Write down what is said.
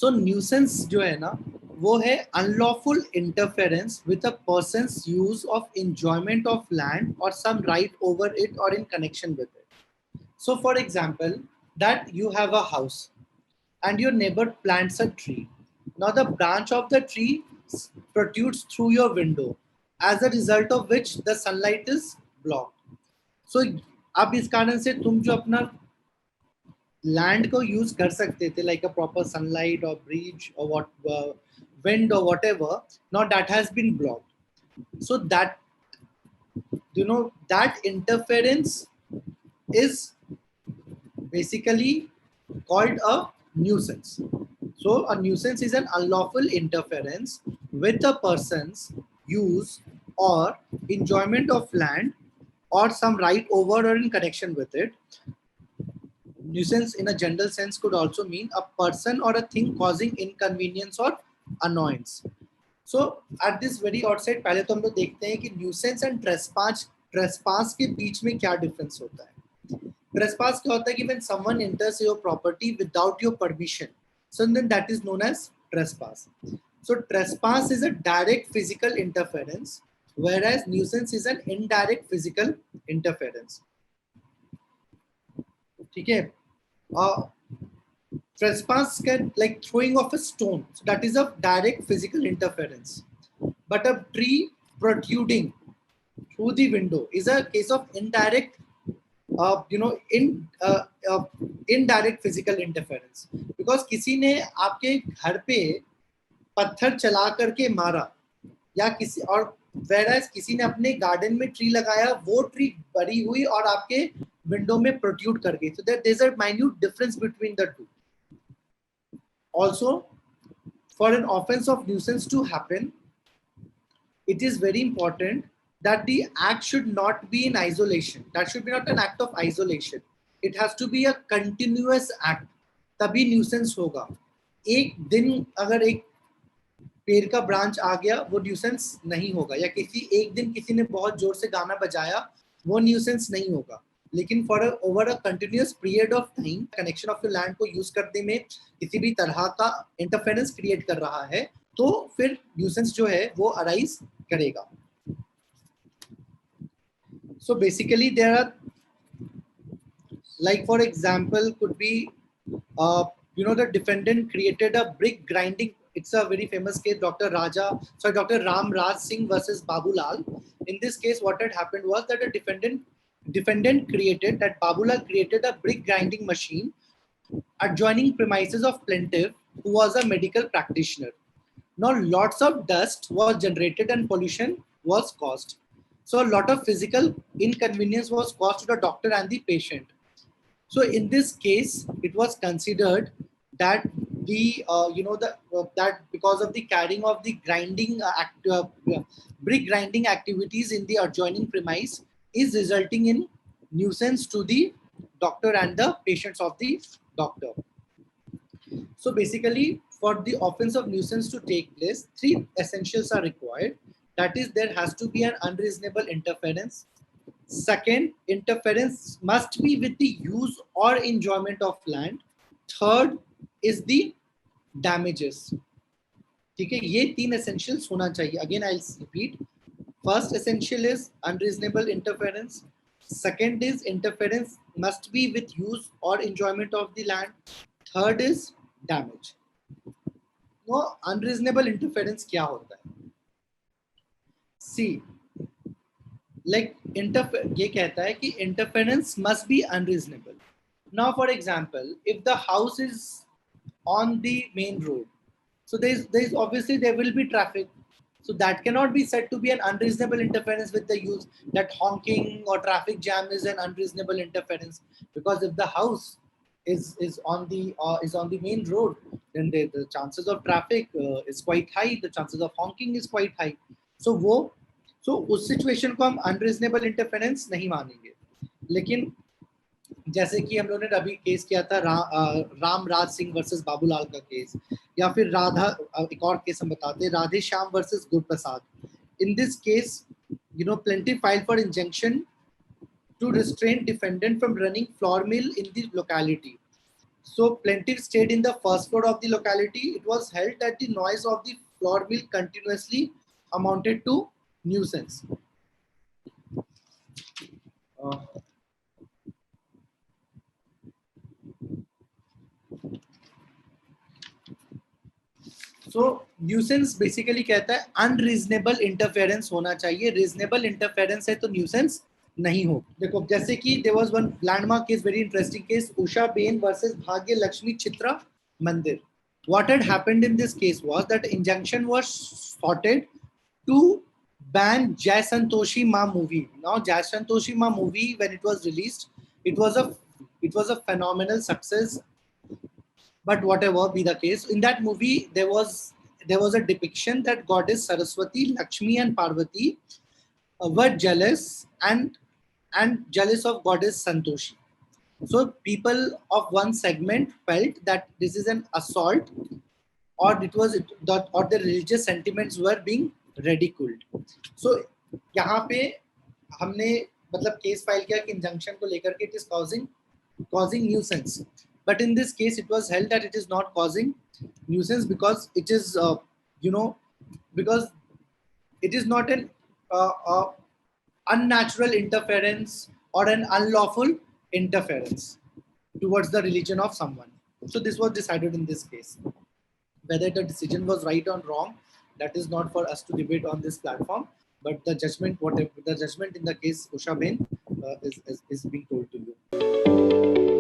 सो nuisance जो है ना वो है unlawful interference with a persons use of enjoyment of land और सम राइट ओवर इट और in connection with it. So for example that you have a house and your neighbor plants a tree. Now the branch of the tree protrudes through your window, as a result of which the sunlight is blocked. So अब इस कारण से तुम जो अपना land को use कर सकते थे like a proper sunlight or breeze or what wind or whatever, now that has been blocked. So that that interference is basically called a nuisance. So a nuisance is an unlawful interference with a person's use or enjoyment of land or some right over or in connection with it. Nuisance in a general sense could also mean a person or a thing causing inconvenience or annoyance. So at this very outset पहले तो हम लोग देखते हैं कि nuisance and trespass के बीच में क्या difference होता है. Trespass क्या होता है कि when someone enters your property without your permission, so then that is known as trespass. So trespass is a direct physical interference, whereas nuisance is an indirect physical interference. ठीक है? Trespass can like throwing of a stone, so that is a direct physical interference. But a tree protruding through the window is a case of indirect indirect physical interference, because किसी ने आपके घर पे पत्थर चला करके मारा या किसी और whereas किसी ने अपने गार्डन में ट्री लगाया, वो ट्री बड़ी हुई और आपके विंडो में प्रोट्रूड कर गई. So there is a minute difference between the two. Also, for an offense of nuisance to happen, it is very important that the act should not be in isolation. That should be not an act of isolation. It has to be a continuous act. तभी nuisance होगा. एक दिन अगर एक पेड़ का branch आ गया, वो nuisance नहीं होगा. या एक दिन किसी ने बहुत जोर से गाना बजाया, वो nuisance नहीं होगा. लेकिन for over a continuous period of time, connection of the land को use करने में किसी भी तरह का interference create कर रहा है, तो फिर nuisance जो है वो arise करेगा. So basically there are, like for example, could be, the defendant created a brick grinding. It's a very famous case, Dr. Raj Singh versus Babu Lal. In this case, what had happened was that a Babu Lal created a brick grinding machine adjoining premises of plaintiff, who was a medical practitioner. Now lots of dust was generated and pollution was caused. So a lot of physical inconvenience was caused to the doctor and the patient. So in this case, it was considered that that because of the carrying of the brick grinding activities in the adjoining premise is resulting in nuisance to the doctor and the patients of the doctor. So basically, for the offense of nuisance to take place, 3 essentials are required. That is, there has to be an unreasonable interference. Second, interference must be with the use or enjoyment of land. Third is the damages. ठीक है, ये 3 essentials होना चाहिए. Again, I'll repeat. First essential is unreasonable interference. Second is interference must be with use or enjoyment of the land. Third is damage. No, unreasonable interference क्या होता है? See, like ये कहता है कि interference must be unreasonable. Now, for example, if the house is on the main road, so there's obviously there will be traffic. So that cannot be said to be an unreasonable interference with the use. That honking or traffic jam is an unreasonable interference, because if the house is on the main road, then the chances of traffic is quite high. The chances of honking is quite high. So उस situation को हम unreasonable interference नहीं मानेंगे. लेकिन जैसे कि हम लोगों ने अभी केस किया था राज सिंह वर्सेस बाबू लाल का केस, या फिर एक और केस हम बताते हैं, Radhe Shyam versus Gurprasad. In this case, plaintiff filed for injunction to restrain defendant from running flour mill in the locality. So plaintiff stayed in the first floor of the locality. It was held that the noise of the floor mill continuously amounted to nuisance. Uh, So nuisance basically कहता है unreasonable interference होना चाहिए. Reasonable interference है तो nuisance नहीं हो. देखो जैसे कि there was one landmark case, very interesting case, Usha Ben versus Bhagya Lakshmi Chitra मंदिर. What had happened in this case was that injunction was sorted to ban Jai Santoshi Ma movie. Now Jai Santoshi Ma movie, when it was released, it was a phenomenal success. But whatever be the case, in that movie there was a depiction that goddess Saraswati, Lakshmi, and Parvati were jealous and jealous of goddess Santoshi. So people of one segment felt that this is an assault, or it was that, or the religious sentiments were being ridiculed. So यहाँ पे हमने मतलब case file किया कि injunction को लेकर के it is causing nuisance. But in this case, it was held that it is not causing nuisance because it is, because it is not an unnatural interference or an unlawful interference towards the religion of someone. So this was decided in this case. Whether the decision was right or wrong, that is not for us to debate on this platform. But the judgment in the case Usha Bain is being told to you.